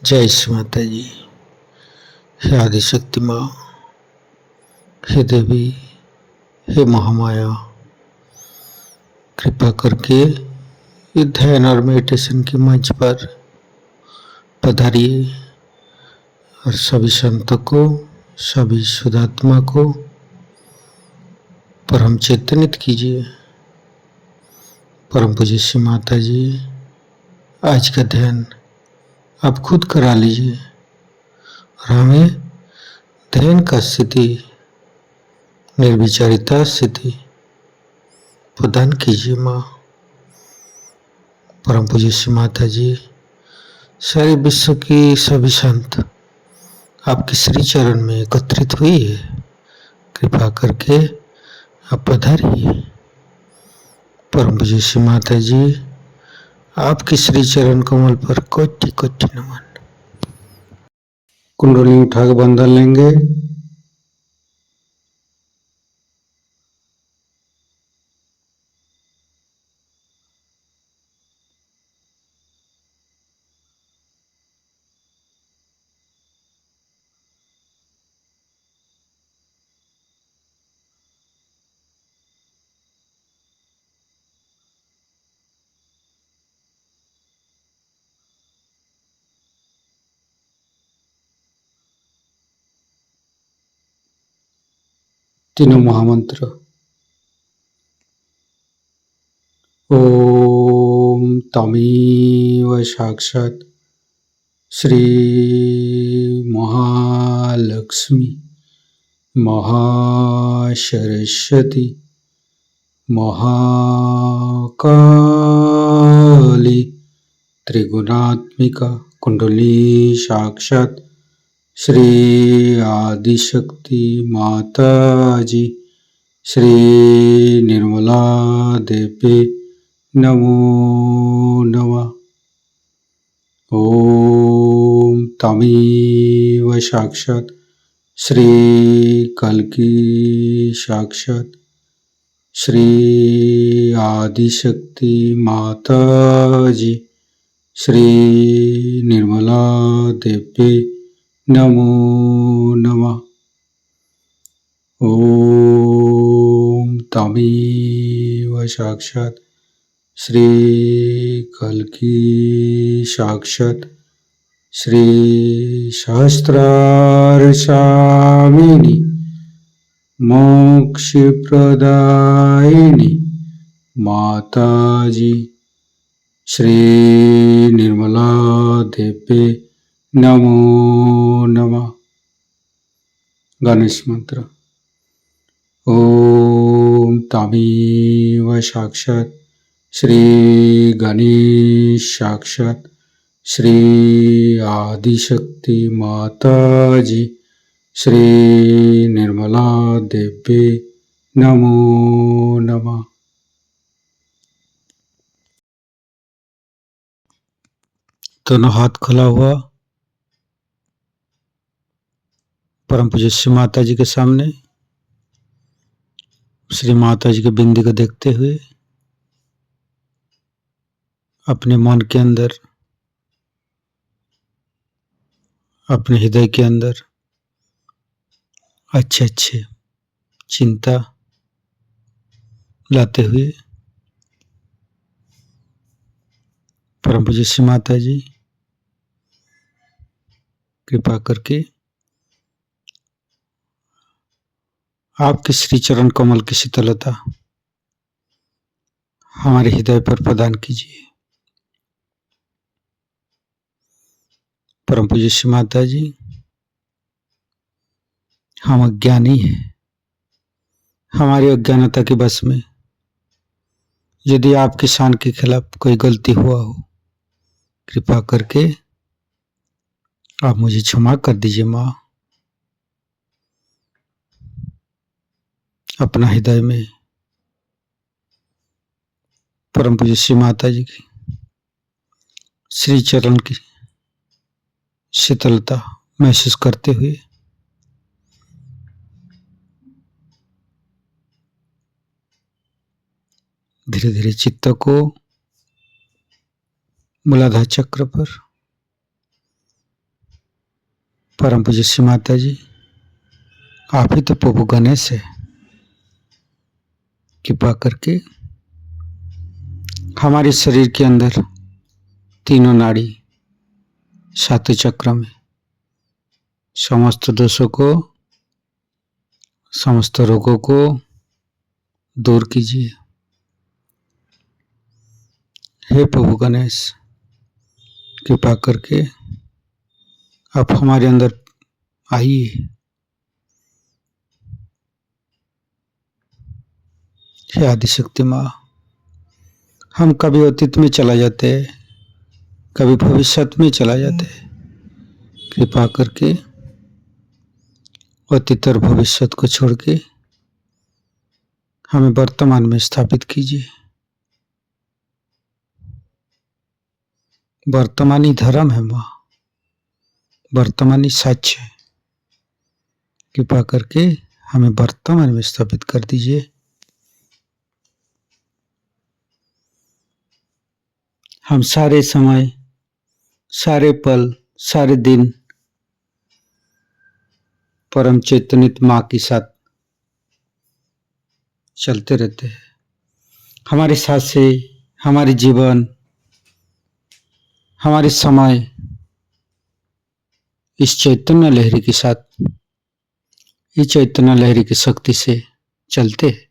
जय श्री माता जी। हे आदिशक्ति माँ, हे देवी, हे महामाया, कृपा करके ये ध्यान और मेडिटेशन के मंच पर पधारिए और सभी संतों को, सभी शुद्धात्मा को परम चेतनित कीजिए। परम पूज्य श्री माता जी, आज का ध्यान आप खुद करा लीजिए और हमें ध्यान का स्थिति, निर्विचारिता स्थिति प्रदान कीजिए माँ। परम पूज्य श्री माता जी, सारे विश्व की सभी संत आपके श्री चरण में एकत्रित हुई है, कृपा करके आप पधारिए। परम पूज्य श्री माता जी, आपके श्री चरण कमल पर कोटि कोटि नमन। कुंडली उठाकर बंधन लेंगे। तीनों महामंत्र। ओम तमेव साक्षात् श्री महालक्ष्मी महासरस्वती महाकाली त्रिगुणात्मिका कुंडली साक्षात् श्री आदिशक्ति माता जी श्री निर्मला देवी नमो नमः। ओम तमेव साक्षात् श्री कल्की साक्षात् श्री आदिशक्ति माता जी श्री निर्मला देवी नमो नमः। ओम तमेव साक्षात् श्री कल्की साक्षात् श्री सहस्रार स्वामिनी मोक्ष प्रदायिनी माता जी श्री निर्मला देवी नमो नमः। गणेश मंत्र। ओम तमेव साक्षात् श्री गणेश साक्षात् श्री आदिशक्ति माता जी श्री निर्मला देवी नमो नमः। दोनों हाथ खुला हुआ परम पूज्य श्री माता जी के सामने, श्री माता जी के बिंदी को देखते हुए अपने मन के अंदर, अपने हृदय के अंदर अच्छे अच्छे चिंता लाते हुए परम पूज्य श्री माता जी कृपा करके आपके श्री चरण कमल की शीतलता हमारे हृदय पर प्रदान कीजिए। परम पूज्य श्री माता जी, हम अज्ञानी हैं, हमारी अज्ञानता के बस में यदि आपके शान के खिलाफ कोई गलती हुआ हो, कृपा करके आप मुझे क्षमा कर दीजिए माँ। अपना हृदय में परम पूज्य श्री माता जी की श्री चरण की शीतलता महसूस करते हुए धीरे धीरे चित्त को मूलाधार चक्र पर परम पूज्य श्री माता जी, आप ही तो प्रभु गणेश है। कृपा करके हमारे शरीर के अंदर तीनों नाड़ी सातों चक्र में समस्त दोषों को, समस्त रोगों को दूर कीजिए। हे प्रभु गणेश, कृपा करके आप हमारे अंदर आइए। हे आदिशक्ति माँ, हम कभी अतीत में चला जाते हैं, कभी भविष्य में चला जाते हैं। कृपा करके अतीत और भविष्य को छोड़ के हमें वर्तमान में स्थापित कीजिए। वर्तमानी धर्म है माँ, वर्तमानी सच है। कृपा करके हमें वर्तमान में स्थापित कर दीजिए। हम सारे समय, सारे पल, सारे दिन परम चैतन्य माँ के साथ चलते रहते हैं। हमारे सांसें, हमारे जीवन, हमारे समय इस चैतन्य लहरी के साथ, इस चैतन्य लहरी की शक्ति से चलते हैं,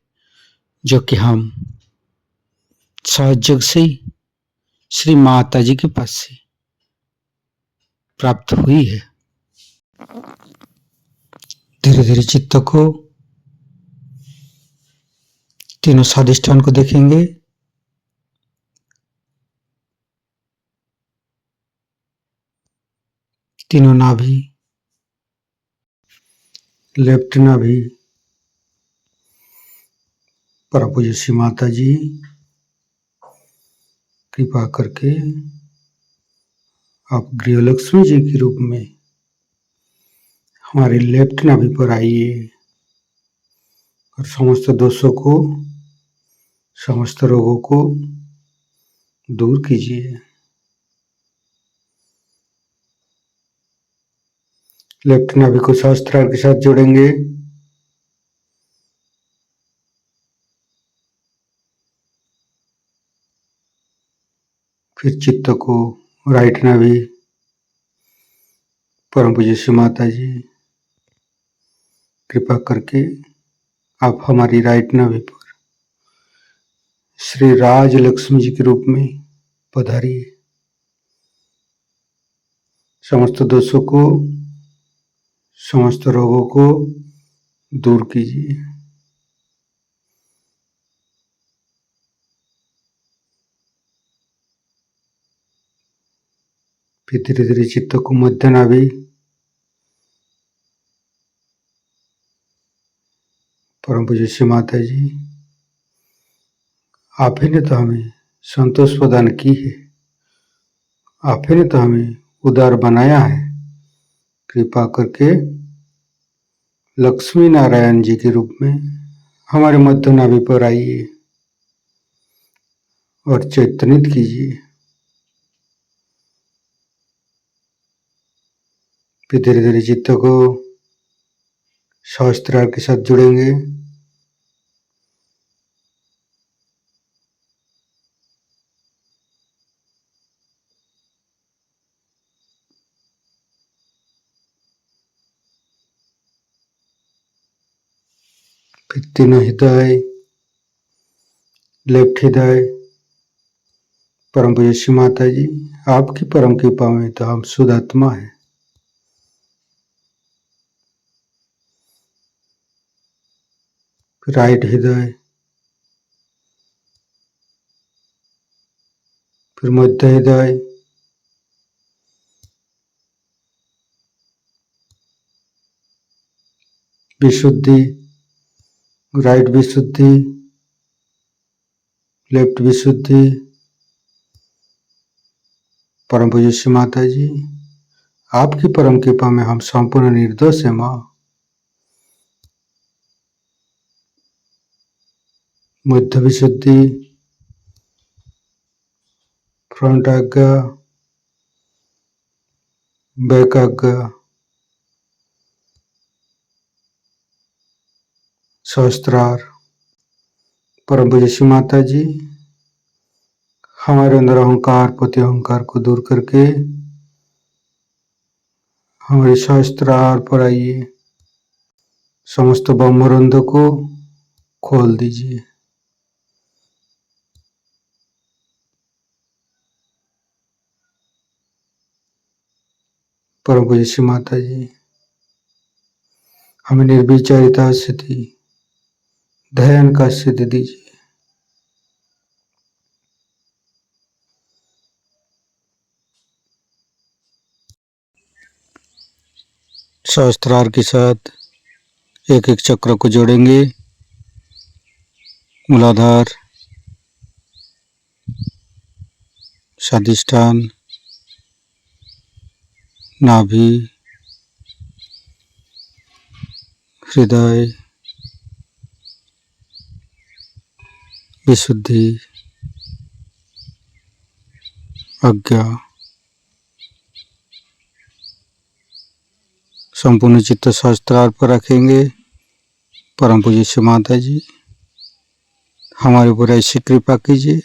जो कि हम सहयोग से ही श्री माता जी के पास से प्राप्त हुई है। धीरे धीरे चित्त को, तीनों स्वादिष्ठान को देखेंगे। तीनों नाभि, लेफ्ट नाभि, परम पूज्य श्री माता जी, कृपा करके आप गृहलक्ष्मी जी के रूप में हमारे लेफ्ट नाभि पर आइए और समस्त दोषों को, समस्त रोगों को दूर कीजिए। लेफ्ट नाभि को सहस्त्रार के साथ जोड़ेंगे। फिर चित्त को राइट नाभि, परम पूज्य श्री माता जी, कृपा करके आप हमारी राइट नाभि पर श्री राज लक्ष्मी जी के रूप में पधारिए। समस्त दोषों को, समस्त रोगों को दूर कीजिए। फिर धीरे धीरे चित्त को मध्य नाभि, परम पूज्य श्री माता जी, आप ही ने तो हमें संतोष प्रदान की है, आप ही ने तो हमें उदार बनाया है। कृपा करके लक्ष्मी नारायण जी के रूप में हमारे मध्य नाभि पर आइए और चैतन्यित कीजिए। फिर धीरे धीरे चित्त को सहस्त्रार के साथ जुड़ेंगे। फिर तीनों हृदय, लेफ्ट हृदय, परम पूज्य श्री माता जी, आपकी परम कृपा में तो हम शुद्ध आत्मा है। फिर राइट हृदय, फिर मध्य हृदय, विशुद्धि, राइट विशुद्धि, लेफ्ट विशुद्धि, परम पूज्य श्री माता जी, आपकी परम कृपा में हम संपूर्ण निर्दोष है माँ। मध्य विशुद्धि, फ्रंट आज्ञा, बैक आज्ञा, सहस्त्रार। परम पूज्य श्री माता जी, हमारे अंदर अहंकार, पति अहंकार को दूर करके हमारे सहस्त्रार पर आइए, समस्त ब्रह्मरंध को खोल दीजिए। परम पूज्य श्री माता जी, हमें निर्विचारिता स्थिति, ध्यान का सिद्ध दीजिए। सहस्त्रार के साथ एक एक चक्र को जोड़ेंगे। मूलाधार, स्वादिष्ठान, नाभि, हृदय, विशुद्धि, आज्ञा, संपूर्ण चित्त सहस्त्रार पर रखेंगे। परम पूज्य श्री माता जी, हमारे ऊपर ऐसी कृपा कीजिए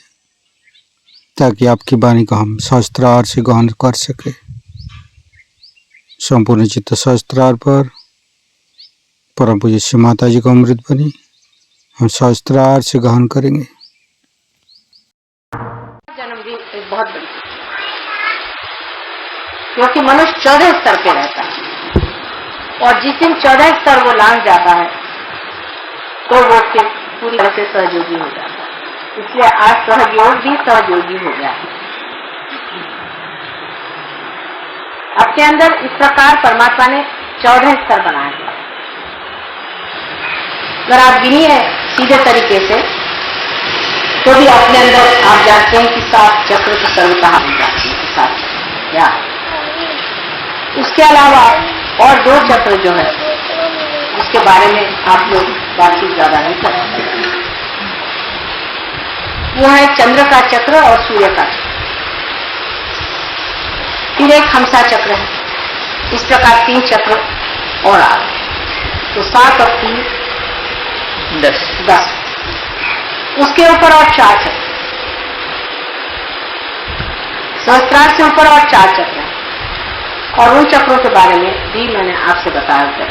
ताकि आपकी वाणी को हम सहस्त्रार से ग्रहण कर सके। संपूर्ण चित्त सहस्त्रार पर परम पूज्य श्री माता जी को अमृत बनी हम सहस्त्रार से ग्रहण करेंगे। जन्मदिन एक बहुत बड़ी, क्योंकि मनुष्य 14 स्तर पे रहता है और जिस दिन 14 स्तर वो लांघ जाता है तो वो फिर पूरी तरह से सहयोगी हो जाता है। इसलिए आज सहयोग भी सहयोगी हो गया है। आपके अंदर इस प्रकार परमात्मा ने 14 स्तर बनाए हैं। अगर आप गिनिए सीधे तरीके से तो भी अपने अंदर आप जानते हैं कि 7 चक्र तो सर्वतः मिल जाती है। 7 या उसके अलावा और 2 चक्र जो है उसके बारे में आप लोग बातचीत ज्यादा नहीं कर सकते। वो है चंद्र का चक्र और सूर्य का चक्र। फिर एक हंसा चक्र है। इस प्रकार 3 चक्र और आ गए तो 7 और 3 10। उसके ऊपर और 4 चक्र, सहस्त्रार से ऊपर और 4 चक्र हैं। और उन चक्रों के बारे में भी मैंने आपसे बताया था।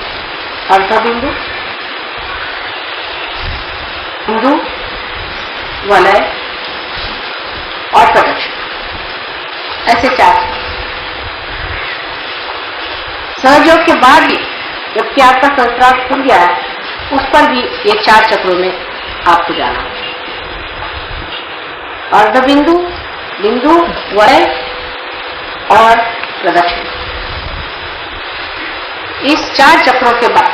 अर्धबिंदु, बिंदु, वलय और प्रदक्षिण, ऐसे 4 चक्र। सहयोग के बाद भी जबकि आपका सहस्त्रार खुल गया है उस पर भी ये 4 चक्रों में आपको जाना है। अर्धबिंदु, बिंदु, वलय और प्रदक्षिण, इस 4 चक्रों के बाद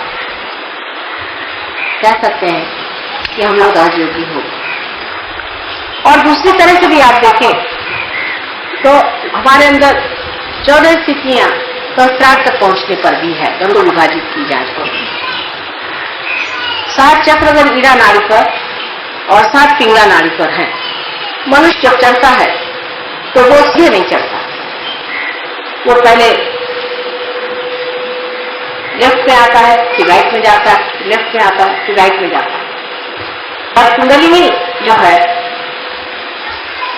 कह सकते हैं कि हम लोग सहयोगी हो। और दूसरी तरह से भी आप देखें तो हमारे अंदर 14 स्थितियां सहस्त्रार तक पहुंचने पर भी है। दोनों विभाजित की जाए तो 7 चक्र अगर ईड़ा नाड़ी पर और 7 पिंगला नाड़ी पर है। मनुष्य जब चलता है तो वो सीधे नहीं चलता, वो पहले लेफ्ट में आता है फिर राइट में जाता है, लेफ्ट में आता है फिर राइट में जाता है। और कुंडलिनी जो है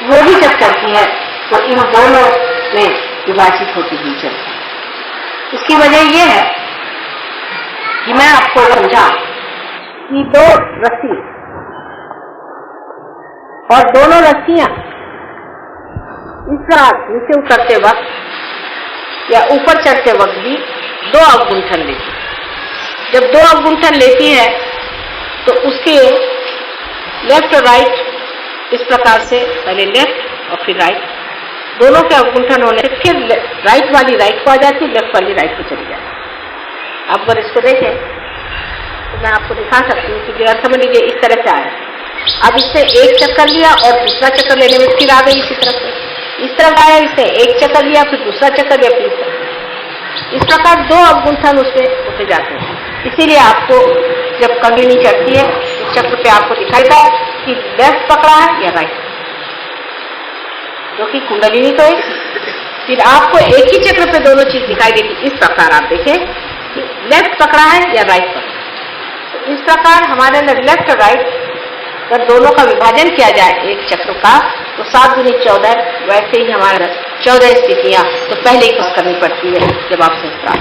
वो भी जब चलती है तो इन दोनों में विभाजित होती हुई चलती है। इसकी वजह यह है कि मैं आपको समझा कि 2 रस्सी और दोनों रस्सियां इस तरह नीचे उतरते वक्त या ऊपर चढ़ते वक्त भी 2 अवगुंठन लेती है। जब 2 अवगुंठन लेती है तो उसके लेफ्ट और राइट इस प्रकार से पहले लेफ्ट और फिर राइट दोनों के अवगुंठन होने से फिर राइट वाली राइट को आ जाती है, लेफ्ट वाली राइट को चली जाती है। आप अगर इसको देखें तो मैं आपको दिखा सकती हूँ कि अगर समझ लीजिए इस तरह से आया, अब इससे एक चक्कर लिया और दूसरा चक्कर लेने में फिर आ गई इसी तरफ से, इस तरफ आया, इससे एक चक्कर लिया फिर दूसरा चक्कर लिया फिर इस तरफ। इस प्रकार 2 अवगुंठन उससे होते जाते हैं। इसीलिए आपको जब कुंडलिनी चढ़ती है उस चक्र पे आपको दिखाई देता है कि लेफ्ट पकड़ा है या राइट, क्योंकि कुंडलिनी तो एक, फिर आपको एक ही चक्र पे दोनों चीज दिखाई देगी। इस प्रकार आप देखें कि लेफ्ट पकड़ा है या राइट पकड़ा है। तो इस प्रकार हमारे अंदर लेफ्ट और राइट अगर दोनों का विभाजन किया जाए एक चक्र का तो 7 दूनी 14, वैसे ही हमारे 14 स्थितियां तो पहले ही कुछ करनी पड़ती है जब आप सहस्त्रार।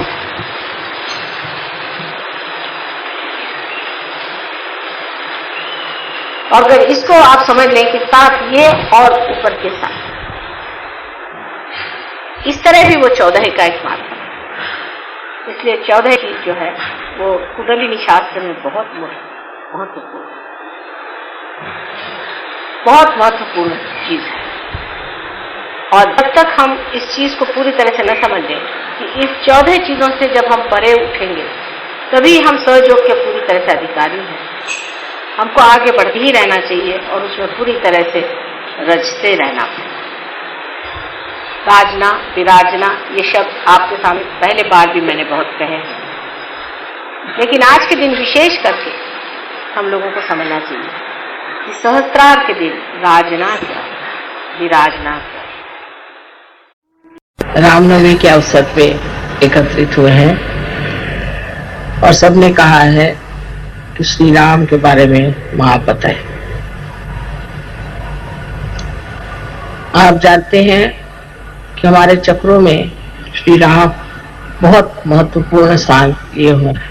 और अगर इसको आप समझ लें कि 7 ये और ऊपर के 7, इस तरह भी वो 14 का एक मार्ग है। इसलिए 14 की जो है वो कुंडलिनी शास्त्र में बहुत महत्वपूर्ण चीज है। और जब तक हम इस चीज को पूरी तरह से न समझ लें कि इस 14 चीजों से जब हम परे उठेंगे तभी हम सहयोग के पूरी तरह से अधिकारी हैं। हमको आगे बढ़ते ही रहना चाहिए और उसमें पूरी तरह से रचते रहना। राजना, विराजना, ये शब्द आपके सामने पहले बार भी मैंने बहुत कहे हैं, लेकिन आज के दिन विशेष करके हम लोगों को समझना चाहिए कि सहस्त्रार के दिन राजना क्या, विराजना क्या। रामनवमी के अवसर पे एकत्रित हुए हैं और सबने कहा है कि श्री राम के बारे में महापत है। आप जानते हैं कि हमारे चक्रों में श्री राम बहुत महत्वपूर्ण स्थान लिए हुए हैं।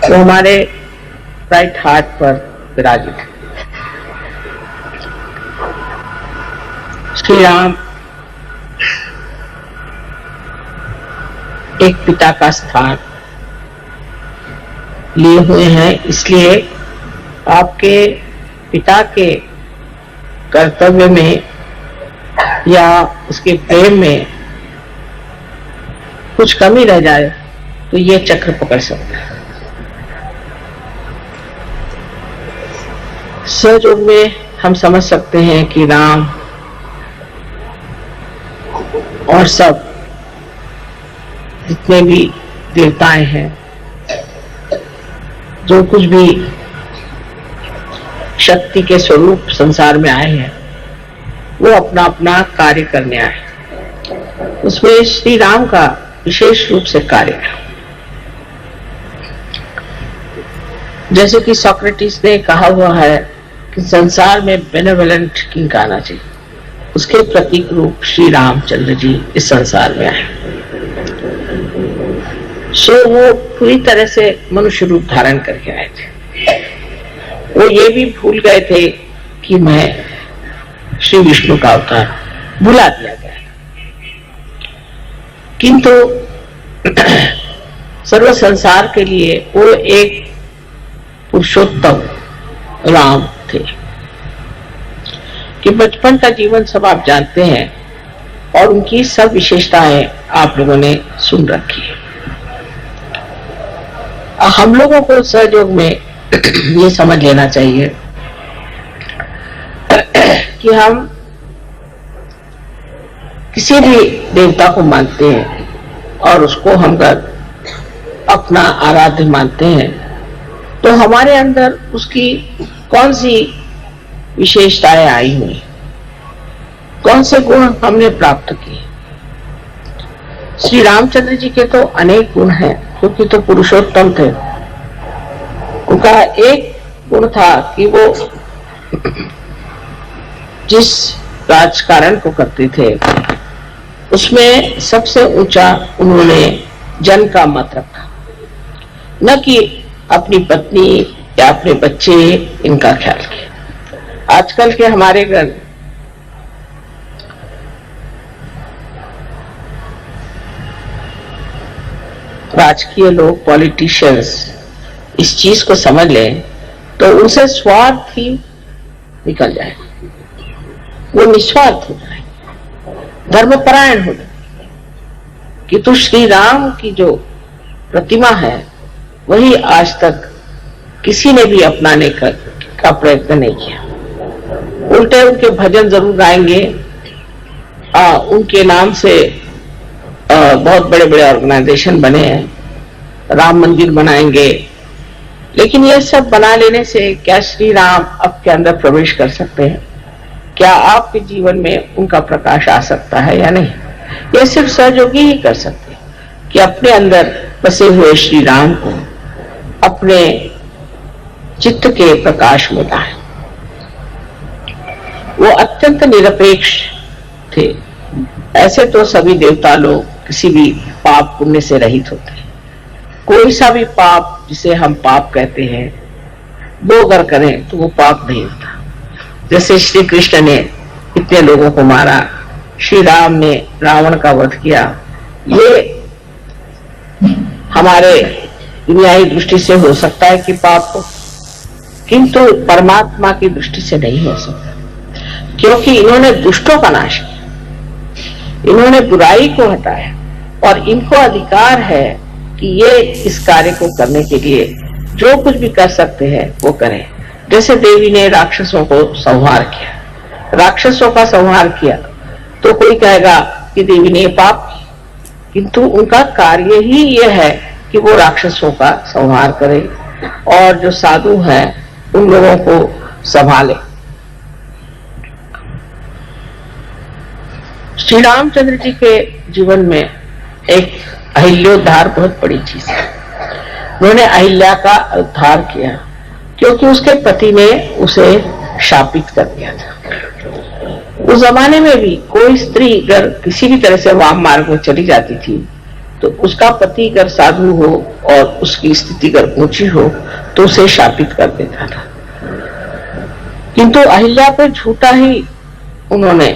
तो हमारे राइट हार्ट पर विराजित है। श्री राम एक पिता का स्थान लिए हुए हैं, इसलिए आपके पिता के कर्तव्य में या उसके प्रेम में कुछ कमी रह जाए तो ये चक्र पकड़ सकता है। सहयोग में हम समझ सकते हैं कि राम और सब जितने भी देवताएं हैं, जो कुछ भी शक्ति के स्वरूप संसार में आए हैं, वो अपना अपना कार्य करने आए। उसमें श्री राम का विशेष रूप से कार्य है। जैसे कि सोक्रेटिस ने कहा हुआ है कि संसार में बेनेवलेंट किंग आना चाहिए, उसके प्रतीक रूप श्री रामचंद्र जी इस संसार में आए। सो वो पूरी तरह से मनुष्य रूप धारण करके आए थे। वो ये भी भूल गए थे कि मैं श्री विष्णु का अवतार, भुला दिया गया। किंतु सर्व संसार के लिए वो एक पुरुषोत्तम राम थे। कि बचपन का जीवन सब आप जानते हैं और उनकी सब विशेषताएं आप लोगों ने सुन रखी है। हम लोगों को सहयोग में ये समझ लेना चाहिए कि हम किसी भी देवता को मानते हैं और उसको हम अपना आराध्य मानते हैं, तो हमारे अंदर उसकी कौन सी विशेषताएं आई हुई, कौन से गुण हमने प्राप्त किए। श्री रामचंद्र जी के तो अनेक गुण हैं, क्योंकि तो पुरुषोत्तम थे। उनका एक गुण था कि वो जिस राजकारण को करते थे उसमें सबसे ऊंचा उन्होंने जन का मत रखा, न कि अपनी पत्नी या अपने बच्चे इनका ख्याल किया। आजकल के हमारे घर राजकीय लोग, पॉलिटिशियंस इस चीज को समझ लें तो उनसे स्वार्थ ही निकल जाए, वो निस्वार्थ हो जाए, धर्मपरायण हो जाए। कि तो श्री राम की जो प्रतिमा है वही आज तक किसी ने भी अपनाने का प्रयत्न नहीं किया। उल्टे उनके भजन जरूर गाएंगे, उनके नाम से बहुत बड़े बड़े ऑर्गेनाइजेशन बने हैं, राम मंदिर बनाएंगे, लेकिन ये सब बना लेने से क्या श्री राम आपके अंदर प्रवेश कर सकते हैं? क्या आपके जीवन में उनका प्रकाश आ सकता है या नहीं? ये सिर्फ सहयोगी ही कर सकते हैं कि अपने अंदर बसे हुए श्री राम को अपने चित्त के प्रकाश में लाए। वो अत्यंत निरपेक्ष थे। ऐसे तो सभी देवता लोग किसी भी पाप पुण्य से रहित होते हैं। कोई सा भी पाप जिसे हम पाप कहते हैं वो अगर करें तो वो पाप नहीं होता। जैसे श्री कृष्ण ने इतने लोगों को मारा, श्री राम ने रावण का वध किया, ये हमारे दुनियावी दृष्टि से हो सकता है कि पाप हो, किंतु परमात्मा की दृष्टि से नहीं हो सकता, क्योंकि इन्होंने दुष्टों का नाश किया, इन्होंने बुराई को हटाया और इनको अधिकार है कि ये इस कार्य को करने के लिए जो कुछ भी कर सकते हैं वो करें। जैसे देवी ने राक्षसों को संहार किया, राक्षसों का संहार किया, तो कोई कहेगा कि देवी ने पाप किया, किंतु उनका कार्य ही यह है कि वो राक्षसों का संहार करे और जो साधु हैं उन लोगों को संभाले। श्री रामचंद्र जी के जीवन में एक अहिल्योद्धार बहुत बड़ी चीज है। उन्होंने अहिल्या का उद्धार किया क्योंकि उसके पति ने उसे शापित कर दिया था। उस जमाने में भी कोई स्त्री अगर किसी भी तरह से वाम मार्ग में चली जाती थी तो उसका पति अगर साधु हो और उसकी स्थिति अगर ऊंची हो तो उसे शापित कर देता था। किंतु अहिल्या पर झूठा ही उन्होंने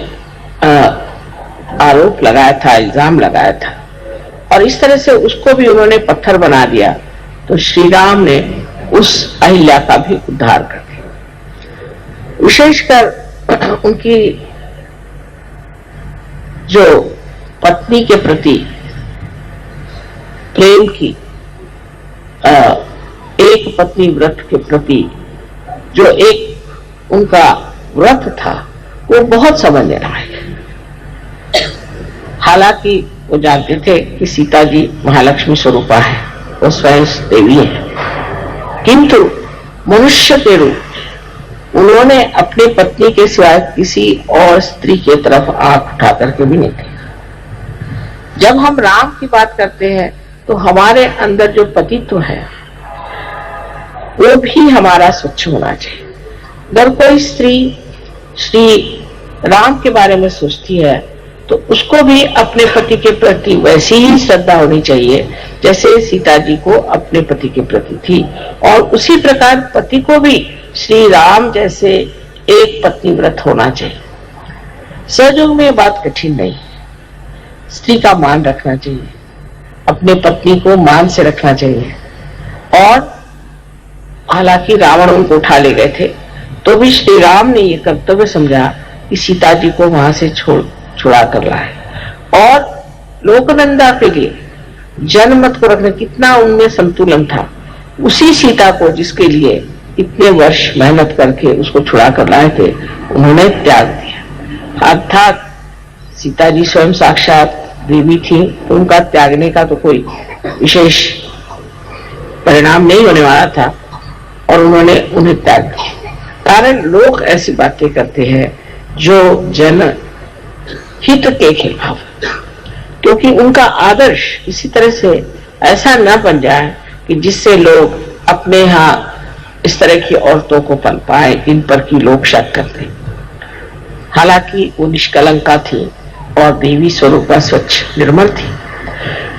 आरोप लगाया था, इल्जाम लगाया था और इस तरह से उसको भी उन्होंने पत्थर बना दिया। तो श्री राम ने उस अहिल्या का भी उद्धार कर दिया। विशेषकर उनकी जो पत्नी के प्रति प्रेम की, एक पत्नी व्रत के प्रति जो एक उनका व्रत था वो बहुत समझ लेना है। हालांकि वो जानते थे कि सीता जी महालक्ष्मी स्वरूपा है, वो स्वयं देवी है, किंतु मनुष्य के रूप उन्होंने अपनी पत्नी के सिवाय किसी और स्त्री की तरफ आंख उठा करके भी नहीं देखा। जब हम राम की बात करते हैं तो हमारे अंदर जो पतित्व है वो भी हमारा स्वच्छ होना चाहिए। अगर कोई स्त्री श्री राम के बारे में सोचती है तो उसको भी अपने पति के प्रति वैसी ही श्रद्धा होनी चाहिए जैसे सीता जी को अपने पति के प्रति थी, और उसी प्रकार पति को भी श्री राम जैसे एक पत्नी व्रत होना चाहिए। सहयोग में बात कठिन नहीं, स्त्री का मान रखना चाहिए, अपने पत्नी को मान से रखना चाहिए। और हालांकि रावण उनको उठा ले गए थे तो भी श्री राम ने ये कर्तव्य समझा कि सीता जी को वहां से छुड़ा कर लाए और लोकनंदा के लिए जनमत को रखना, कितना उनमें संतुलन था। उसी सीता को जिसके लिए इतने वर्ष मेहनत करके उसको छुड़ा कर लाए थे उन्होंने त्याग दिया। अर्थात सीता जी स्वयं साक्षात देवी थी तो उनका त्यागने का तो कोई विशेष परिणाम नहीं होने वाला था और उन्होंने उन्हें त्याग दिया। कारण लोग ऐसी बातें करते हैं जो जन हित के खिलाफ, क्योंकि उनका आदर्श इसी तरह से ऐसा न बन जाए कि जिससे लोग अपने यहाँ इस तरह की औरतों को पल पाए इन पर की लोग शक करते। हालांकि वो निष्कलंका थी और देवी स्वरूप का स्वच्छ निर्मल थी।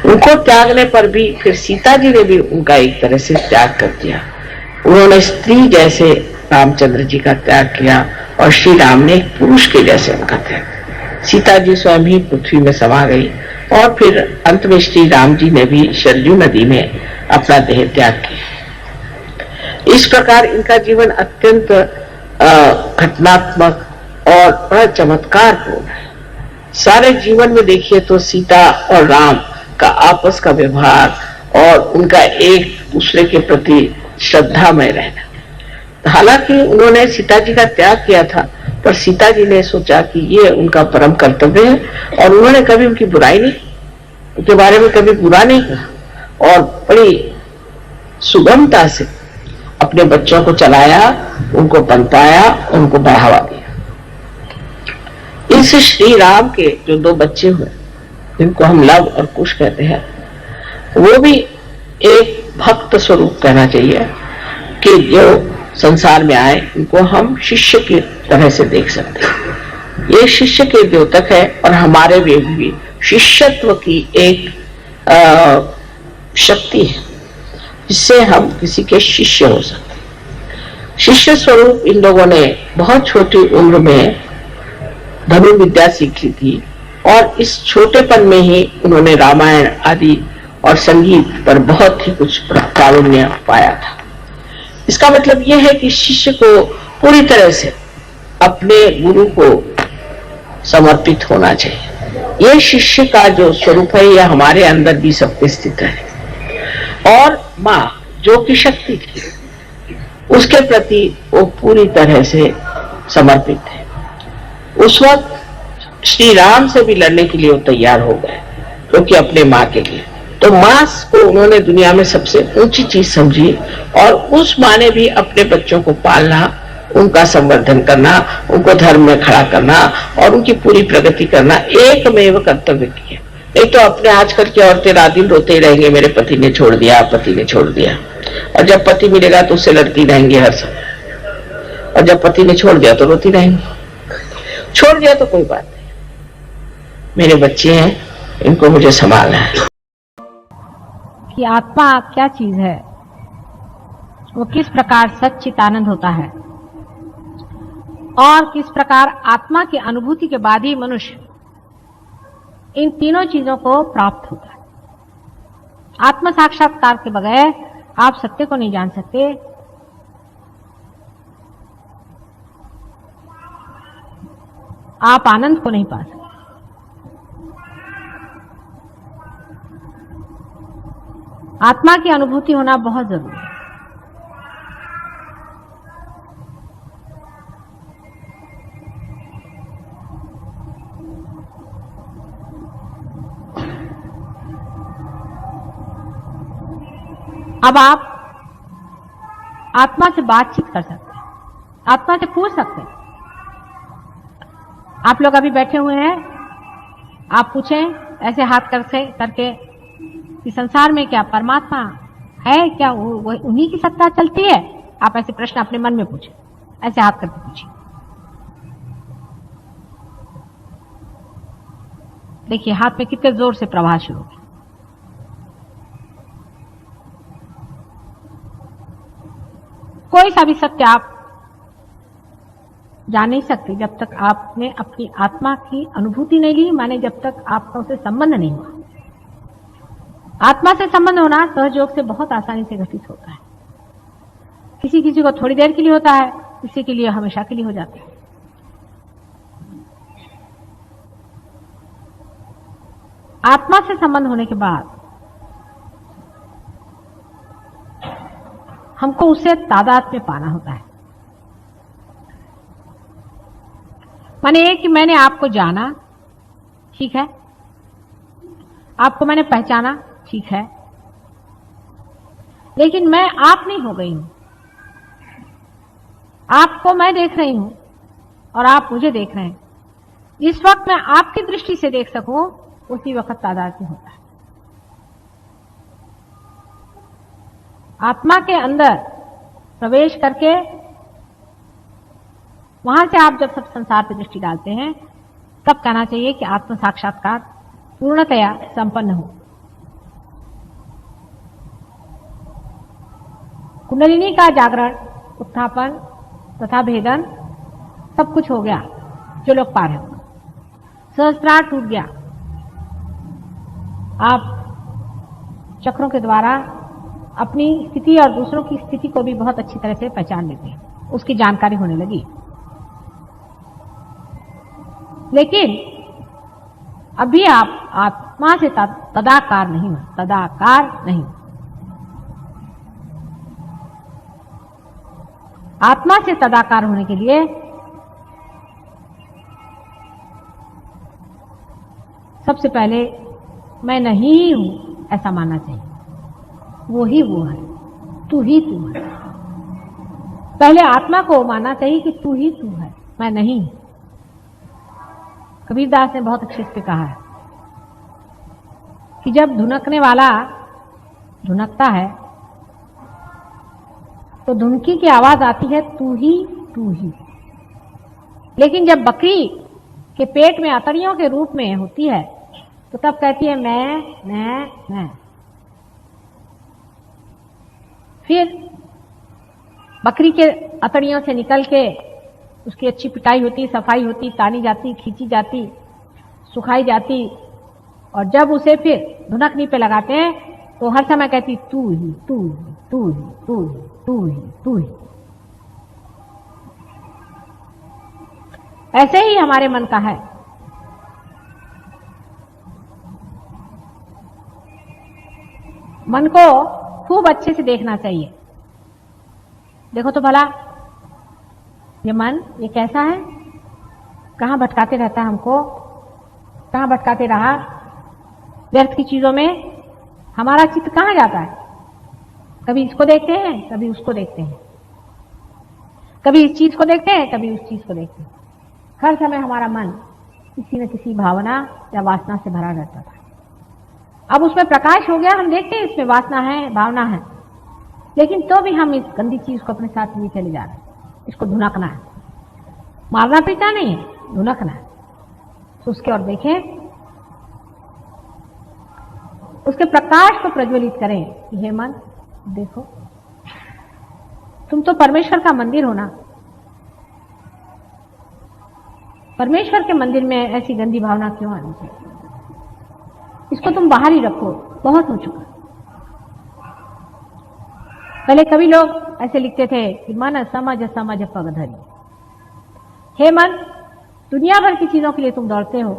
उनको त्यागने पर भी फिर सीता जी ने भी उनका एक तरह से त्याग कर दिया। उन्होंने स्त्री जैसे रामचंद्र जी का त्याग किया और श्री राम ने एक पुरुष के जैसे उनका त्याग। सीता जी स्वयं ही पृथ्वी में समा गई और फिर अंत में श्री राम जी ने भी सरयू नदी में अपना देह त्याग किया। इस प्रकार इनका जीवन अत्यंत घटनात्मक और बड़ा चमत्कारपूर्ण है। सारे जीवन में देखिए तो सीता और राम का आपस का व्यवहार और उनका एक दूसरे के प्रति श्रद्धामय रहना। हालांकि उन्होंने सीता जी का त्याग किया था पर सीता जी ने सोचा कि ये उनका परम कर्तव्य है और उन्होंने कभी उनकी बुराई नहीं, उनके बारे में कभी बुरा नहीं कहा और बड़ी सुगमता से अपने बच्चों को चलाया, उनको पनपाया, उनको बढ़ावा दिया। इस श्री राम के जो दो बच्चे हुए जिनको हम लव और कुश कहते हैं, वो भी एक भक्त स्वरूप कहना चाहिए कि जो संसार में आए उनको हम शिष्य की तरह से देख सकते हैं। ये शिष्य के द्योतक है और हमारे भी शिष्यत्व की एक शक्ति है जिससे हम किसी के शिष्य हो सकते हैं। शिष्य स्वरूप इन लोगों ने बहुत छोटी उम्र में धनुर्विद्या सीख ली थी और इस छोटेपन में ही उन्होंने रामायण आदि और संगीत पर बहुत ही कुछ प्रावीण्य पाया था। इसका मतलब यह है कि शिष्य को पूरी तरह से अपने गुरु को समर्पित होना चाहिए। यह शिष्य का जो स्वरूप है यह हमारे अंदर भी सबके स्थित है और माँ जो कि शक्ति थी उसके प्रति वो पूरी तरह से समर्पित है। उस वक्त श्री राम से भी लड़ने के लिए वो तैयार हो गए क्योंकि अपने माँ के लिए। तो माँ को उन्होंने दुनिया में सबसे ऊंची चीज समझी और उस माँ ने भी अपने बच्चों को पालना, उनका संवर्धन करना, उनको धर्म में खड़ा करना और उनकी पूरी प्रगति करना एकमेव कर्तव्य किया। नहीं तो अपने आजकल की औरतें रात दिन रोते ही रहेंगे, मेरे पति ने छोड़ दिया, पति ने छोड़ दिया, और जब पति मिलेगा तो उससे लड़ती रहेंगे हर समय, और जब पति ने छोड़ दिया तो रोती रहेंगी। छोड़ दिया तो कोई बात नहीं, मेरे बच्चे हैं, इनको मुझे संभालना है। कि आत्मा क्या चीज है, वो किस प्रकार सच्चिदानंद होता है और किस प्रकार आत्मा की अनुभूति के बाद ही मनुष्य इन तीनों चीजों को प्राप्त होता है। आत्म साक्षात्कार के बगैर आप सत्य को नहीं जान सकते। आप आनंद को नहीं पा सकते। आत्मा की अनुभूति होना बहुत जरूरी है। अब आप आत्मा से बातचीत कर सकते हैं, आत्मा से पूछ सकते हैं। आप लोग अभी बैठे हुए हैं, आप पूछें ऐसे हाथ करके कि संसार में क्या परमात्मा है, क्या वो उन्हीं की सत्ता चलती है? आप ऐसे प्रश्न अपने मन में पूछें, ऐसे हाथ करके पूछिए। देखिए हाथ में कितने जोर से प्रवाह शुरू हो गया। कोई सा भी सत्य आप जान नहीं सकते जब तक आपने अपनी आत्मा की अनुभूति नहीं ली, माने जब तक आपका उससे संबंध नहीं हुआ। आत्मा से संबंध होना सहयोग से बहुत आसानी से घटित होता है। किसी किसी को थोड़ी देर के लिए होता है, किसी के लिए हमेशा के लिए हो जाता है। आत्मा से संबंध होने के बाद हमको उससे तादात्म्य पाना होता है। माने ये कि मैंने आपको जाना, ठीक है, आपको मैंने पहचाना, ठीक है, लेकिन मैं आप नहीं हो गई हूं। आपको मैं देख रही हूं और आप मुझे देख रहे हैं। जिस वक्त मैं आपकी दृष्टि से देख सकूं उसी वक्त तादात्म्य होता है। आत्मा के अंदर प्रवेश करके वहां से आप जब सब संसार पर दृष्टि डालते हैं तब कहना चाहिए कि आत्म साक्षात्कार पूर्णतया संपन्न हो। कुंडलिनी का जागरण, उत्थापन तथा भेदन सब कुछ हो गया जो लोग पा रहे हो। सहस्त्रार टूट गया। आप चक्रों के द्वारा अपनी स्थिति और दूसरों की स्थिति को भी बहुत अच्छी तरह से पहचान लेते हैं, उसकी जानकारी होने लगी। लेकिन अभी आप आत्मा से तदाकार नहीं हो, तदाकार नहीं। आत्मा से तदाकार होने के लिए सबसे पहले मैं नहीं हूं ऐसा मानना चाहिए। वो ही वो है, तू ही तू है। पहले आत्मा को मानना चाहिए कि तू ही तू है, मैं नहीं। कबीरदास ने बहुत अच्छे से कहा है कि जब धुनकने वाला धुनकता है तो धुनकी की आवाज आती है तू ही तू ही। लेकिन जब बकरी के पेट में अतड़ियों के रूप में होती है तो तब कहती है मैं। फिर बकरी के अतड़ियों से निकल के उसकी अच्छी पिटाई होती, सफाई होती, तानी जाती, खींची जाती, सुखाई जाती, और जब उसे फिर धुनकनी पे लगाते हैं तो हर समय कहती तू ही तू ही तू ही तू ही तू ही तू ही। ऐसे ही हमारे मन का है। मन को खूब अच्छे से देखना चाहिए। देखो तो भला ये मन ये कैसा है, कहां भटकाते रहता है हमको, कहां भटकाते रहा व्यर्थ की चीजों में। हमारा चित्त कहां जाता है, कभी इसको देखते हैं, कभी उसको देखते हैं, कभी इस चीज को देखते हैं, कभी उस चीज को देखते हैं। हर समय हमारा मन किसी न किसी भावना या वासना से भरा रहता था। अब उसमें प्रकाश हो गया, हम देखते हैं इसमें वासना है, भावना है, लेकिन तो भी हम इस गंदी चीज को अपने साथ लिए चले जा रहे हैं। इसको धुनकना है, मारना पीटा नहीं है, धुनकना है। तो उसके और देखें, उसके प्रकाश को प्रज्वलित करें कि हे मन देखो, तुम तो परमेश्वर का मंदिर हो ना। परमेश्वर के मंदिर में ऐसी गंदी भावना क्यों आनी चाहिए? इसको तुम बाहर ही रखो, बहुत हो चुका। पहले कभी लोग ऐसे लिखते थे कि मन समझ समझ पग धरी। हे मन, दुनिया भर की चीजों के लिए तुम दौड़ते हो,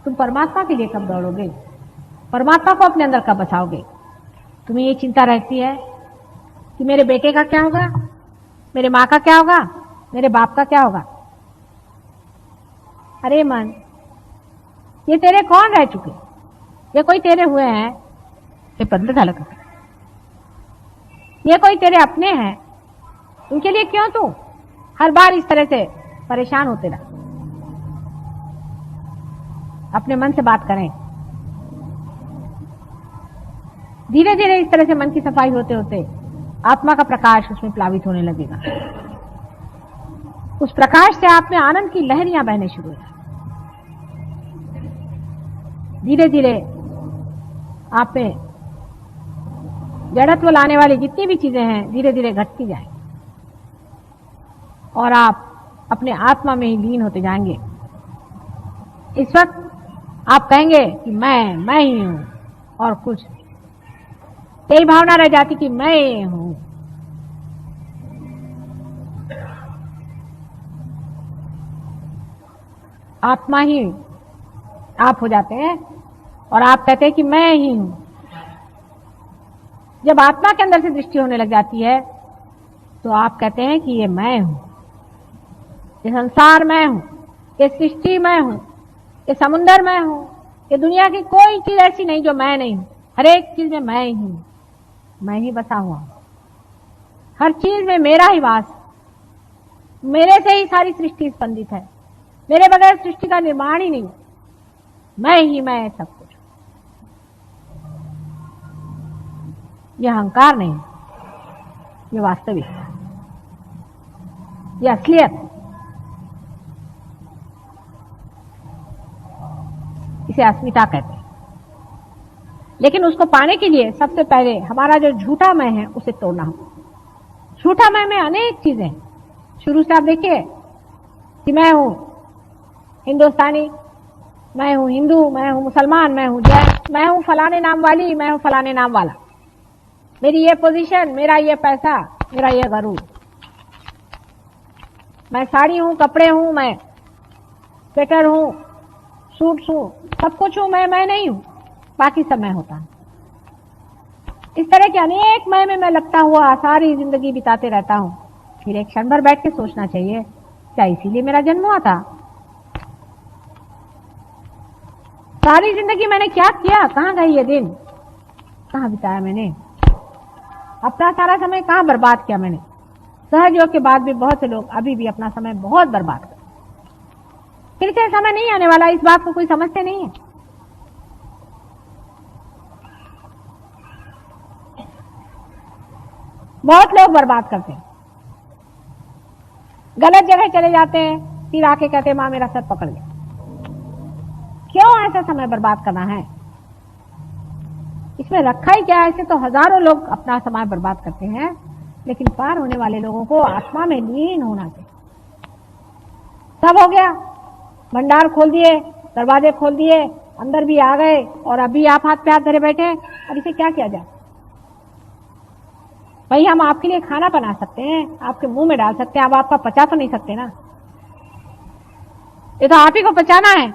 तुम परमात्मा के लिए कब दौड़ोगे? परमात्मा को अपने अंदर कब बचाओगे? तुम्हें ये चिंता रहती है कि मेरे बेटे का क्या होगा, मेरे माँ का क्या होगा, मेरे बाप का क्या होगा। अरे मन, ये तेरे कौन रह चुके? ये कोई तेरे हुए हैं? ये बंद धलक, ये कोई तेरे अपने हैं? उनके लिए क्यों तू हर बार इस तरह से परेशान होते रह? अपने मन से बात करें। धीरे धीरे इस तरह से मन की सफाई होते होते आत्मा का प्रकाश उसमें प्लावित होने लगेगा। उस प्रकाश से आप में आनंद की लहरियां बहने शुरू हो। धीरे धीरे आप में जड़त्व लाने वाली जितनी भी चीजें हैं धीरे धीरे घटती जाएंगी और आप अपने आत्मा में ही लीन होते जाएंगे। इस वक्त आप कहेंगे कि मैं ही हूं और कुछ नहीं। यही भावना रह जाती कि मैं हूं। आत्मा ही आप हो जाते हैं और आप कहते हैं कि मैं ही हूं। जब आत्मा के अंदर से दृष्टि होने लग जाती है तो आप कहते हैं कि ये मैं हूं, ये संसार मैं हूं, ये सृष्टि मैं हूं, ये समुंदर मैं हूं, ये दुनिया की कोई चीज ऐसी नहीं जो मैं नहीं हूं। हर एक चीज में मैं ही हूं, मैं ही बसा हुआ हूं। हर चीज में मेरा ही वास, मेरे से ही सारी सृष्टि स्पंदित है। मेरे बगैर सृष्टि का निर्माण ही नहीं। मैं ही मैं सब कुछ। यह अहंकार नहीं, यह वास्तविक, यह असलियत है। इसे अस्मिता कहते हैं। लेकिन उसको पाने के लिए सबसे पहले हमारा जो झूठा मैं है उसे तोड़ना होगा। झूठा मैं में अनेक चीजें। शुरू से आप देखिए कि मैं हूं हिंदुस्तानी, मैं हूं हिंदू, मैं हूं मुसलमान, मैं हूं जैन, मैं हूं फलाने नाम वाली, मैं हूं फलाने नाम वाला, मेरी ये पोजीशन, मेरा ये पैसा, मेरा ये गरूर, मैं साड़ी हूं, कपड़े हूं, मैं स्वेटर हूं, सूट हूं, सब कुछ हूं, मैं नहीं हूं, बाकी सब मैं होता हूं। इस तरह के अनेक मैं लगता हुआ सारी जिंदगी बिताते रहता हूं। फिर एक क्षण भर बैठ के सोचना चाहिए, क्या इसीलिए मेरा जन्म हुआ था? सारी जिंदगी मैंने क्या किया? कहां गए ये दिन? कहां बिताया मैंने? अपना सारा समय कहां बर्बाद किया मैंने? सहज योग के बाद भी बहुत से लोग अभी भी अपना समय बहुत बर्बाद करते। फिर से समय नहीं आने वाला, इस बात को कोई समझते नहीं है। बहुत लोग बर्बाद करते हैं। गलत जगह चले जाते हैं, फिर आके कहते हैं माँ मेरा सर पकड़ गया। क्यों ऐसा समय बर्बाद करना है? इसमें रखा ही क्या है? ऐसे तो हजारों लोग अपना समय बर्बाद करते हैं, लेकिन पार होने वाले लोगों को आत्मा में लीन होना चाहिए। सब हो गया, भंडार खोल दिए, दरवाजे खोल दिए, अंदर भी आ गए, और अभी आप हाथ पे हाथ धरे बैठे। अब इसे क्या किया जाए? भाई हम आपके लिए खाना बना सकते हैं, आपके मुंह में डाल सकते हैं, अब आपका पचा तो नहीं सकते ना। ये तो आप ही को पचाना है,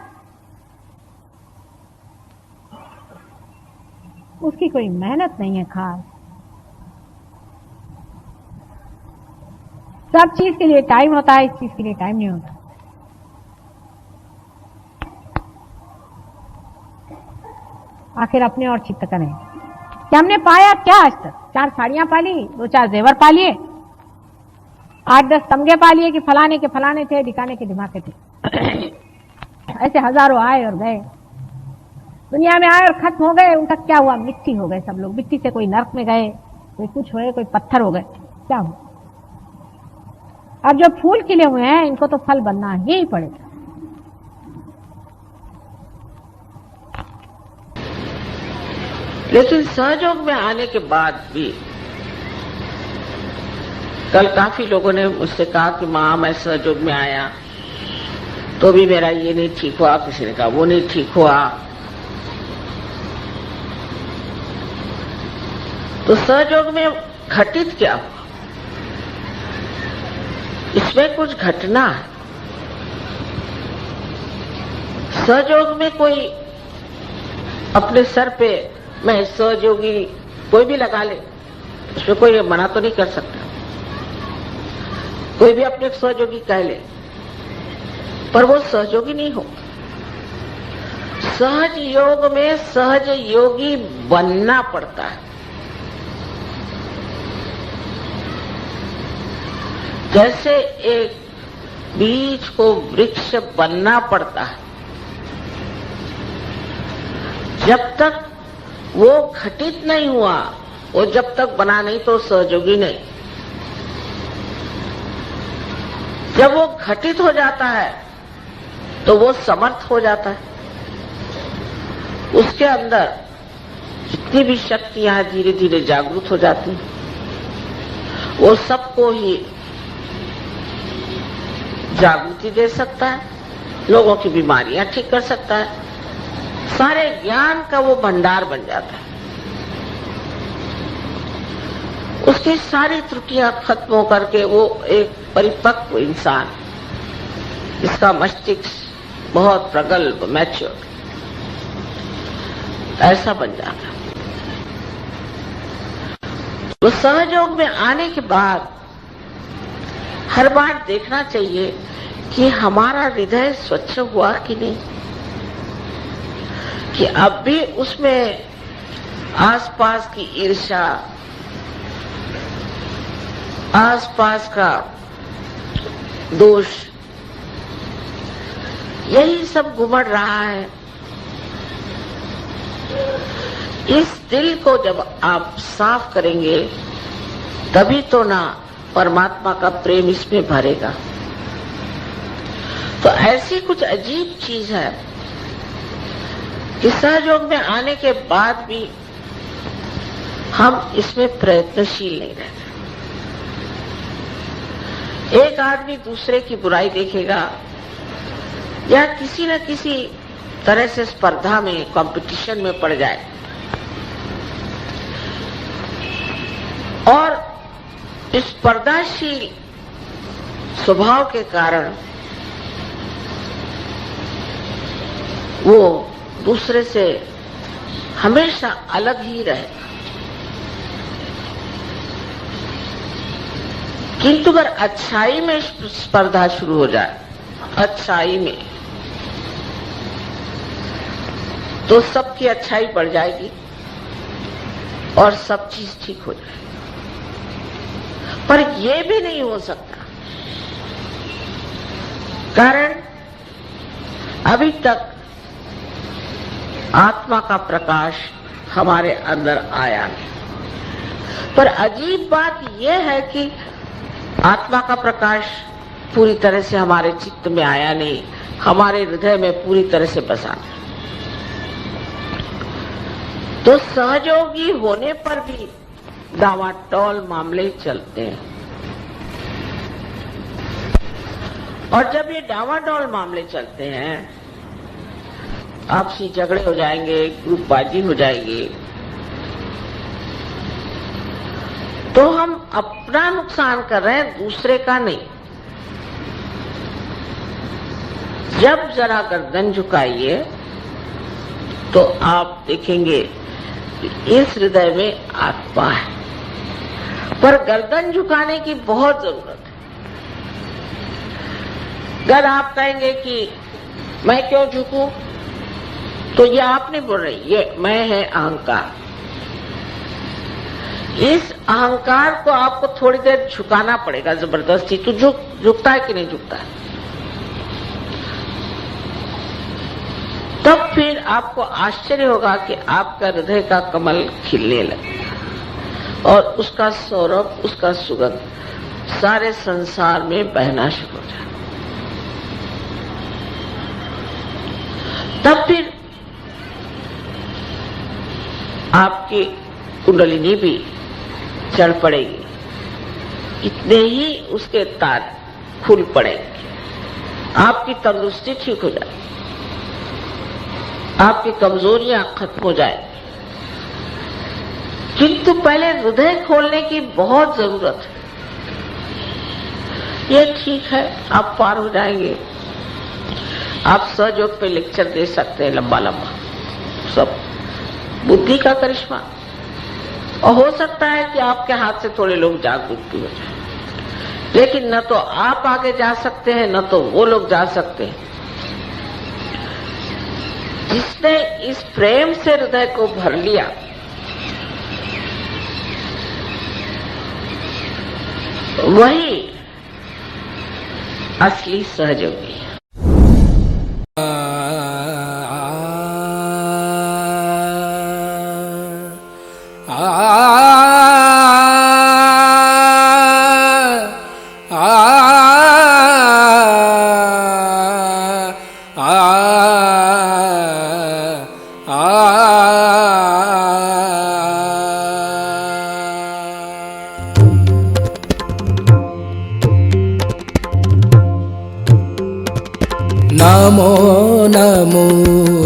उसकी कोई मेहनत नहीं है खास। सब चीज के लिए टाइम होता है, इस चीज के लिए टाइम नहीं होता। आखिर अपने और चित्त करें कि हमने पाया क्या आज तक? 4 साड़ियां पाली, 2-4 जेवर पा लिए, 8-10 तमगे पा लिए कि फलाने के फलाने थे, ढिकाने के ढिमाके थे। ऐसे हजारों आए और गए, दुनिया में आए और खत्म हो गए। उनका क्या हुआ? मिट्टी हो गए सब लोग। मिट्टी से कोई नरक में गए, कोई कुछ हुए, कोई पत्थर हो गए, क्या हुआ? अब जो फूल खिले हुए हैं इनको तो फल बनना ही पड़ेगा। लेकिन सहयोग में आने के बाद भी कल काफी लोगों ने मुझसे कहा कि माँ मैं सहयोग में आया तो भी मेरा ये नहीं ठीक हुआ, किसी ने कहा वो नहीं ठीक हुआ। तो सहयोग में घटित क्या हुआ? इसमें कुछ घटना है। सहयोग में कोई अपने सर पे मैं सहयोगी कोई भी लगा ले, उसमें कोई मना तो नहीं कर सकता। कोई भी अपने सहयोगी कह ले, पर वो सहयोगी नहीं हो। सहज योग में सहज योगी बनना पड़ता है। जैसे एक बीज को वृक्ष बनना पड़ता है, जब तक वो घटित नहीं हुआ, वो जब तक बना नहीं तो सहयोगी नहीं। जब वो घटित हो जाता है तो वो समर्थ हो जाता है। उसके अंदर जितनी भी शक्तियां धीरे धीरे जागृत हो जाती हैं, वो सबको ही जागृति दे सकता है, लोगों की बीमारियां ठीक कर सकता है, सारे ज्ञान का वो भंडार बन जाता है। उसकी सारी त्रुटियां खत्म हो करके वो एक परिपक्व इंसान, इसका मस्तिष्क बहुत प्रगल्भ मैच्योर, ऐसा बन जाता है। तो सहयोग में आने के बाद हर बार देखना चाहिए कि हमारा हृदय स्वच्छ हुआ कि नहीं, कि अब भी उसमें आसपास की ईर्ष्या, आसपास का दोष, यही सब घुमड़ रहा है। इस दिल को जब आप साफ करेंगे तभी तो ना परमात्मा का प्रेम इसमें भरेगा। तो ऐसी कुछ अजीब चीज है कि सहयोग में आने के बाद भी हम इसमें प्रयत्नशील नहीं रहते। एक आदमी दूसरे की बुराई देखेगा या किसी न किसी तरह से स्पर्धा में, कंपटीशन में पड़ जाए, और इस स्पर्धाशील स्वभाव के कारण वो दूसरे से हमेशा अलग ही रहेगा। किंतु अगर अच्छाई में स्पर्धा शुरू हो जाए, अच्छाई में, तो सबकी अच्छाई बढ़ जाएगी और सब चीज ठीक हो जाएगी। पर यह भी नहीं हो सकता, कारण अभी तक आत्मा का प्रकाश हमारे अंदर आया नहीं। पर अजीब बात यह है कि आत्मा का प्रकाश पूरी तरह से हमारे चित्त में आया नहीं, हमारे हृदय में पूरी तरह से बसा नहीं। तो सहयोगी होने पर भी डावाडोल मामले चलते हैं। और जब ये डावाडोल मामले चलते हैं, आपसी झगड़े हो जाएंगे, ग्रुपबाजी हो जाएगी, तो हम अपना नुकसान कर रहे हैं, दूसरे का नहीं। जब जरा गर्दन झुकाइए तो आप देखेंगे कि इस हृदय में आत्मा है, पर गर्दन झुकाने की बहुत जरूरत है। अगर आप कहेंगे कि मैं क्यों झुकूं, तो ये आप नहीं बोल रही, ये मैं है अहंकार। इस अहंकार को आपको थोड़ी देर झुकाना पड़ेगा जबरदस्ती। तो झुकता है कि नहीं झुकता है? तब फिर आपको आश्चर्य होगा कि आपका हृदय का कमल खिलने लगेगा और उसका सौरभ, उसका सुगंध सारे संसार में बहना शुरू हो जाएगा। तब फिर आपकी कुंडलिनी भी चढ़ पड़ेगी, इतने ही उसके तार खुल पड़ेंगे, आपकी तंदुरुस्ती ठीक हो जाएगी, आपकी कमजोरियां खत्म हो जाएगी। किंतु पहले हृदय खोलने की बहुत जरूरत है। ये ठीक है, आप पार हो जाएंगे। आप सहयोग पे लेक्चर दे सकते हैं लंबा लंबा, सब बुद्धि का करिश्मा। और हो सकता है कि आपके हाथ से थोड़े लोग जागरूक भी हो जाए, लेकिन न तो आप आगे जा सकते हैं, न तो वो लोग जा सकते हैं। जिसने इस प्रेम से हृदय को भर लिया, वही असली सहयोगी है। नमो नमो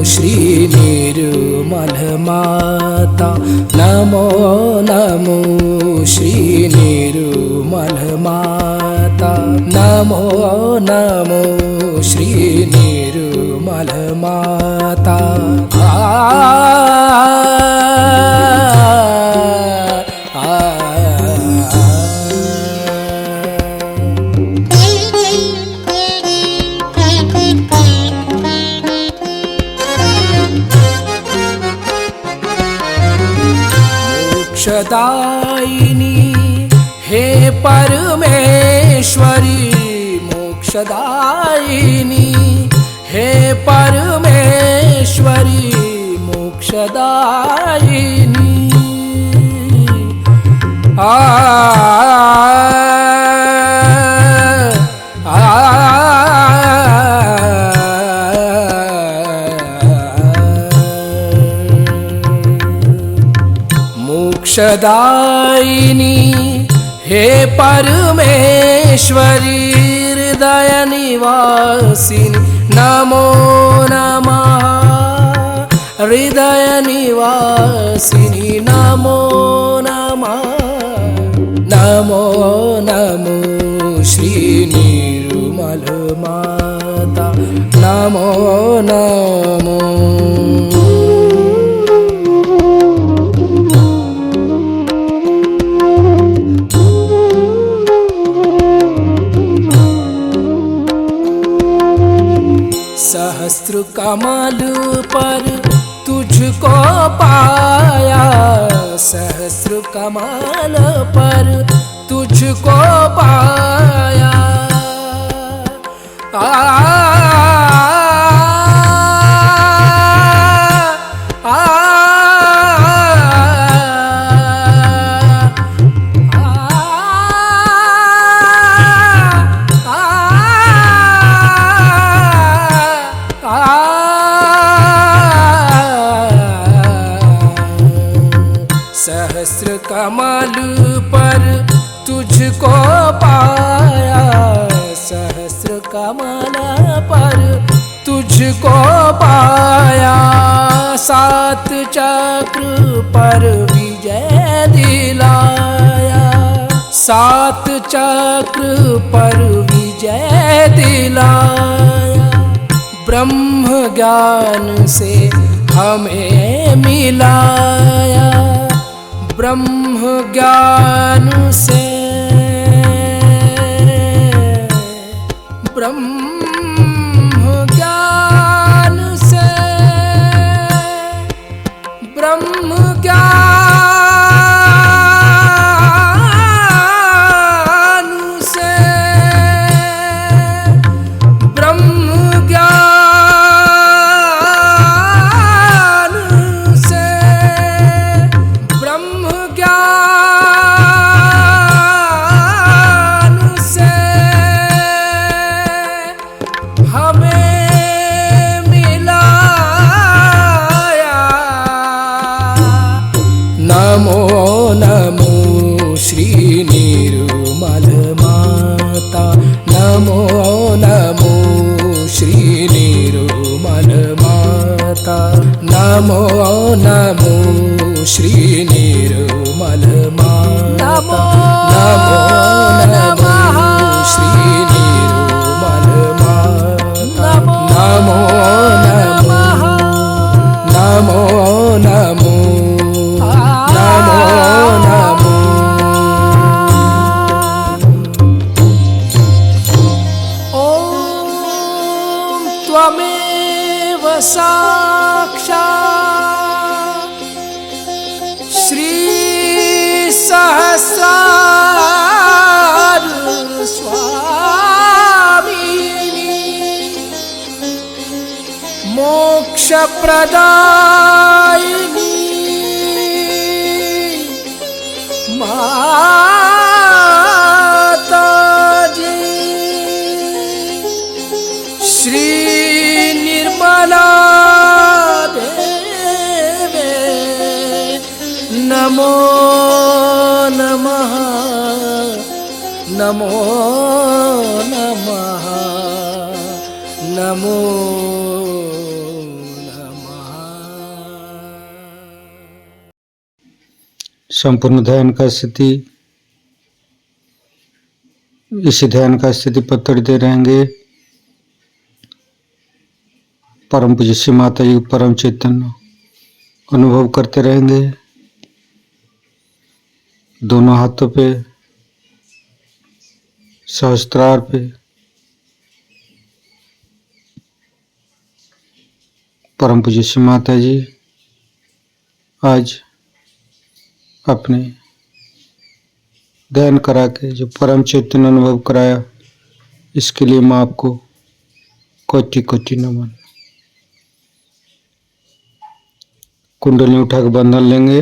श्री निर्मल माता, नमो नमो श्री निर्मल माता, नमो नमो श्री निर्मल माता। मोक्षदायिनी हे परमेश्वरी, मोक्षदायिनी हे परमेश्वरी, मोक्षदायिनी। मोक्षदायिनी हे परमेश्वरी, हृदय निवासिनी नमो नमः, हृदय निवासिनी नमो नमः। नमो नमो श्री निर्मल माता, नमो नमो। सहस्त्र कमल पर तुझको पाया, सहस्त्र कमल पर तुझको पाया। सहस्र कमल पर तुझको पाया, सहस्र कमल पर तुझको पाया, सात चक्र पर विजय दिलाया, सात चक्र पर विजय दिलाया, ब्रह्म ज्ञान से हमें मिलाया, ब्रह्म ज्ञान से, ब्रह्म ज्ञान से, ब्रह्म ज्ञान से, ब्रह्म ज्ञान से, ब्रह्म ज्ञान से हमें मिलाया। नमो नमो श्री निर्मल माता, नमो नमो श्री निर्मल माता, नमो नमो श्री निर्मल माता, नमो नमो श्री निर्मल माता, नमो नमो, नमो नमो, नमो नमो। ॐ त्वमेव साक्षात् श्री सहस्रार स्वामिनी, मोक्ष प्रदायिनी माताजी, श्री निर्मला देवे नमो नमः, नमो नमः, नमो नमः। संपूर्ण ध्यान का स्थिति, इसी ध्यान का स्थिति पत्थर दे रहेंगे। परम पूज्य श्री माता जी परम चैतन्य अनुभव करते रहेंगे। दोनों हाथों पे, सहस्त्रार पे परम पूज्य श्री माता जी आज अपने ध्यान करा के जो परम चैतन्य अनुभव कराया, इसके लिए मैं आपको कोटि कोटि नमन। कुंडली उठा के बंधन लेंगे।